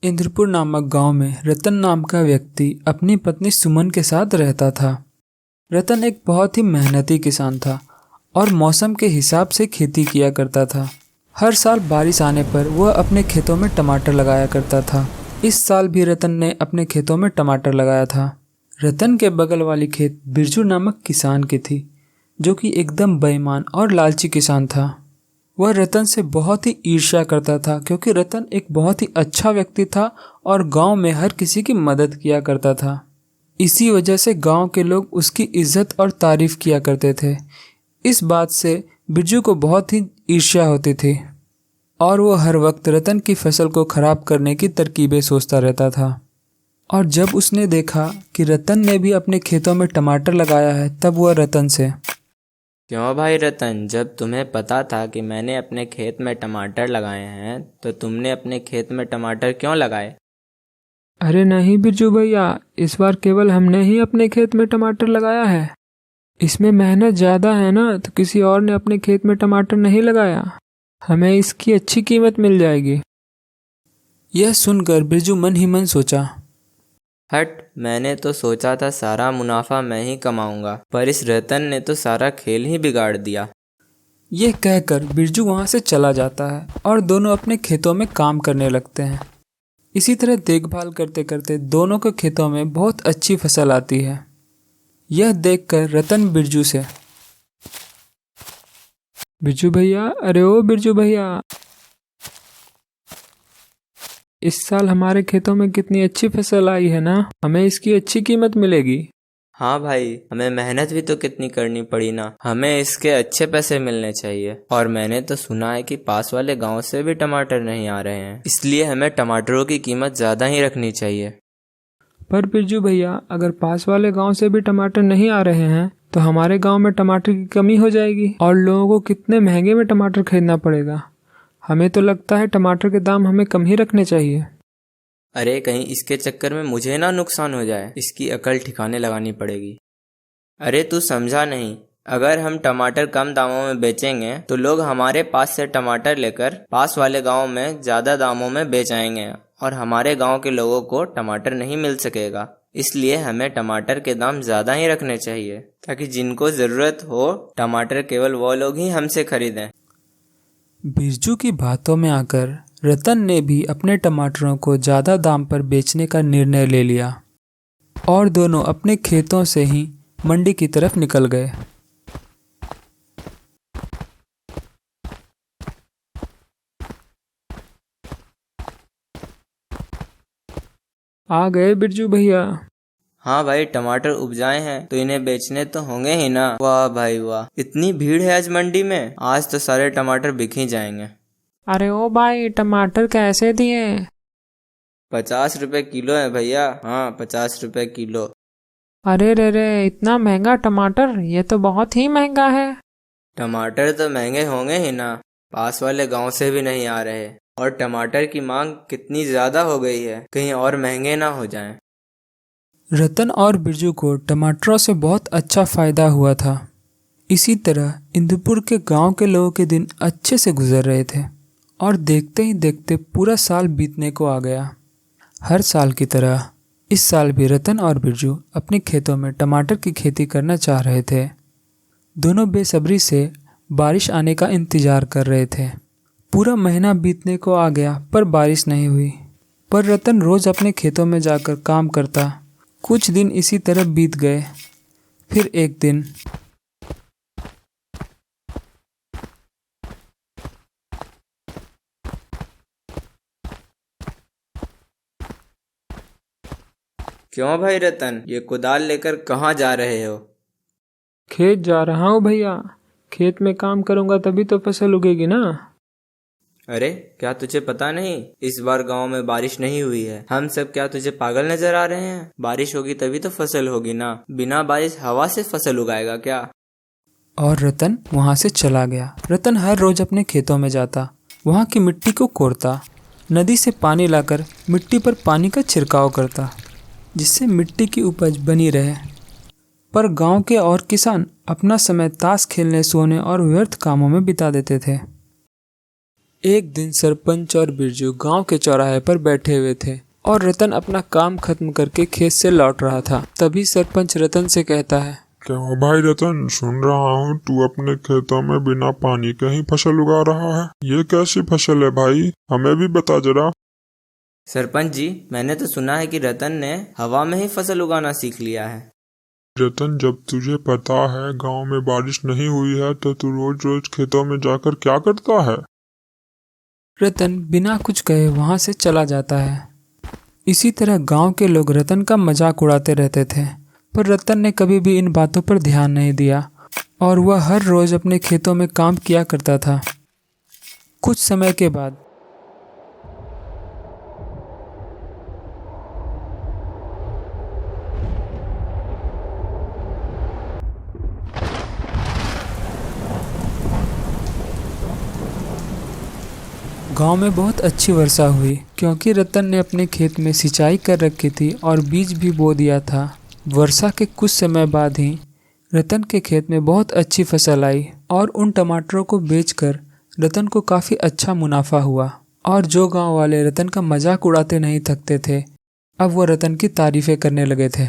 इंद्रपुर नामक गांव में रतन नाम का व्यक्ति अपनी पत्नी सुमन के साथ रहता था। रतन एक बहुत ही मेहनती किसान था और मौसम के हिसाब से खेती किया करता था। हर साल बारिश आने पर वह अपने खेतों में टमाटर लगाया करता था। इस साल भी रतन ने अपने खेतों में टमाटर लगाया था। रतन के बगल वाली खेत बिरजू नामक किसान की थी, जो कि एकदम बेईमान और लालची किसान था। वह रतन से बहुत ही ईर्ष्या करता था, क्योंकि रतन एक बहुत ही अच्छा व्यक्ति था और गांव में हर किसी की मदद किया करता था। इसी वजह से गांव के लोग उसकी इज्जत और तारीफ किया करते थे। इस बात से बिरजू को बहुत ही ईर्ष्या होती थी और वो हर वक्त रतन की फसल को खराब करने की तरकीबें सोचता रहता था। और जब उसने देखा कि रतन ने भी अपने खेतों में टमाटर लगाया है, तब वह रतन से, क्यों भाई रतन, जब तुम्हें पता था कि मैंने अपने खेत में टमाटर लगाए हैं तो तुमने अपने खेत में टमाटर क्यों लगाए? अरे नहीं बिरजू भैया, इस बार केवल हमने ही अपने खेत में टमाटर लगाया है। इसमें मेहनत ज़्यादा है ना, तो किसी और ने अपने खेत में टमाटर नहीं लगाया। हमें इसकी अच्छी कीमत मिल जाएगी। यह सुनकर बिरजू मन ही मन सोचा, हट, मैंने तो सोचा था सारा मुनाफा मैं ही कमाऊंगा, पर इस रतन ने तो सारा खेल ही बिगाड़ दिया। यह कहकर बिरजू वहाँ से चला जाता है और दोनों अपने खेतों में काम करने लगते हैं। इसी तरह देखभाल करते करते दोनों के खेतों में बहुत अच्छी फसल आती है। यह देखकर रतन बिरजू से, बिरजू भैया, अरे ओ बिरजू भैया, इस साल हमारे खेतों में कितनी अच्छी फसल आई है ना, हमें इसकी अच्छी कीमत मिलेगी। हाँ भाई, हमें मेहनत भी तो कितनी करनी पड़ी ना, हमें इसके अच्छे पैसे मिलने चाहिए। और मैंने तो सुना है कि पास वाले गांव से भी टमाटर नहीं आ रहे हैं, इसलिए हमें टमाटरों की कीमत ज़्यादा ही रखनी चाहिए। पर बिरजू भैया, अगर पास वाले गांव से भी टमाटर नहीं आ रहे हैं तो हमारे गांव में टमाटर की कमी हो जाएगी और लोगों को कितने महंगे में टमाटर खरीदना पड़ेगा। हमें तो लगता है टमाटर के दाम हमें कम ही रखने चाहिए। अरे कहीं इसके चक्कर में मुझे ना नुकसान हो जाए, इसकी अकल ठिकाने लगानी पड़ेगी। अरे तू समझा नहीं, अगर हम टमाटर कम दामों में बेचेंगे तो लोग हमारे पास से टमाटर लेकर पास वाले गांव में ज़्यादा दामों में बेच आएंगे और हमारे गांव के लोगों को टमाटर नहीं मिल सकेगा। इसलिए हमें टमाटर के दाम ज़्यादा ही रखने चाहिए, ताकि जिनको ज़रूरत हो टमाटर केवल वो लोग ही हमसे खरीदें। बिरजू की बातों में आकर रतन ने भी अपने टमाटरों को ज़्यादा दाम पर बेचने का निर्णय ले लिया और दोनों अपने खेतों से ही मंडी की तरफ निकल गए। आ गए बिरजू भैया। हाँ भाई, टमाटर उपजाए हैं तो इन्हें बेचने तो होंगे ही ना। वाह भाई वाह, इतनी भीड़ है आज मंडी में, आज तो सारे टमाटर बिक ही जाएंगे। अरे ओ भाई, टमाटर कैसे दिए? 50 रुपए किलो है भैया। हाँ, 50 रुपए किलो। अरे रे रे, इतना महंगा टमाटर, ये तो बहुत ही महंगा है। टमाटर तो महंगे होंगे ही ना, पास वाले गांव से भी नहीं आ रहे और टमाटर की मांग कितनी ज्यादा हो गई है, कहीं और महंगे ना हो जाएं। रतन और बिरजू को टमाटरों से बहुत अच्छा फायदा हुआ था। इसी तरह इंदुपुर के गांव के लोगों के दिन अच्छे से गुजर रहे थे और देखते ही देखते पूरा साल बीतने को आ गया। हर साल की तरह इस साल भी रतन और बिरजू अपने खेतों में टमाटर की खेती करना चाह रहे थे। दोनों बेसब्री से बारिश आने का इंतजार कर रहे थे। पूरा महीना बीतने को आ गया पर बारिश नहीं हुई। पर रतन रोज अपने खेतों में जाकर काम करता। कुछ दिन इसी तरह बीत गए। फिर एक दिन क्यों भाई रतन, ये कुदाल लेकर कहाँ जा रहे हो? खेत जा रहा हूँ भैया। खेत में काम करूँगा तभी तो फसल उगेगी ना। अरे क्या तुझे पता नहीं, इस बार गांव में बारिश नहीं हुई है। हम सब क्या तुझे पागल नजर आ रहे हैं? बारिश होगी तभी तो फसल होगी ना, बिना बारिश हवा से फसल उगाएगा क्या? और रतन वहाँ से चला गया। रतन हर रोज अपने खेतों में जाता, वहाँ की मिट्टी को कोड़ता, नदी से पानी लाकर मिट्टी पर पानी का छिड़काव करता, जिससे मिट्टी की उपज बनी रहे। पर गांव के और किसान अपना समय ताश खेलने, सोने और व्यर्थ कामों में बिता देते थे। एक दिन सरपंच और बिरजू गांव के चौराहे पर बैठे हुए थे और रतन अपना काम खत्म करके खेत से लौट रहा था। तभी सरपंच रतन से कहता है, क्या हो भाई रतन, सुन रहा हूँ तू अपने खेतों में बिना पानी के ही फसल उगा रहा है। ये कैसी फसल है भाई, हमें भी बता जरा। सरपंच जी, मैंने तो सुना है कि रतन ने हवा में ही फसल उगाना सीख लिया है। रतन, जब तुझे पता है गांव में बारिश नहीं हुई है तो तू रोज रोज खेतों में जाकर क्या करता है? रतन बिना कुछ कहे वहां से चला जाता है। इसी तरह गांव के लोग रतन का मजाक उड़ाते रहते थे, पर रतन ने कभी भी इन बातों पर ध्यान नहीं दिया और वह हर रोज अपने खेतों में काम किया करता था। कुछ समय के बाद गांव में बहुत अच्छी वर्षा हुई, क्योंकि रतन ने अपने खेत में सिंचाई कर रखी थी और बीज भी बो दिया था। वर्षा के कुछ समय बाद ही रतन के खेत में बहुत अच्छी फसल आई और उन टमाटरों को बेचकर रतन को काफ़ी अच्छा मुनाफा हुआ। और जो गांव वाले रतन का मजाक उड़ाते नहीं थकते थे, अब वो रतन की तारीफें करने लगे थे।